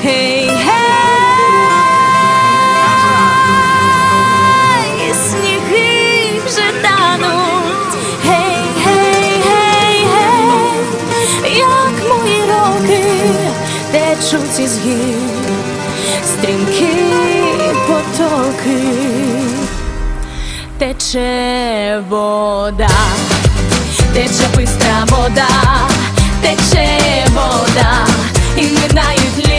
Гей, гей, сніги вже тануть. Гей, гей, гей, гей, як мої роки течуть із гір, стрімкі потоки. Тече вода, тече бистра вода, тече вода, і минають люди.